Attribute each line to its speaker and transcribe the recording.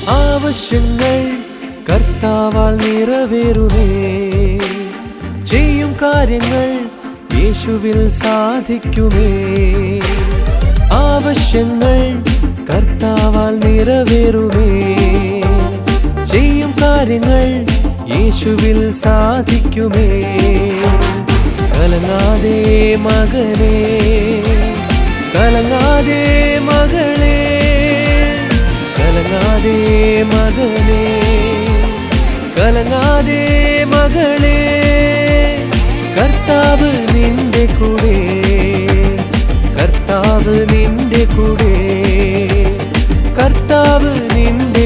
Speaker 1: ആവശ്യങ്ങൾ കർത്താവാൽ നിറവേറുമേ. ചെയ്യും കാര്യങ്ങൾ യേശുവിൽ സാധിക്കുമേ. ആവശ്യങ്ങൾ കർത്താവാൽ നിറവേറുമേ. ചെയ്യും കാര്യങ്ങൾ യേശുവിൽ സാധിക്കുമേ. കലങ്ങാതെ മകനേ, കലങ്ങാതെ മകളേ, കലങ്ങാതെ മകനേ, കലങ്ങാതെ മകളേ. കർത്താവ് നിന്റെ കൂടെ, കർത്താവ് നിന്റെ കൂടെ, കർത്താവ് നിന്റെ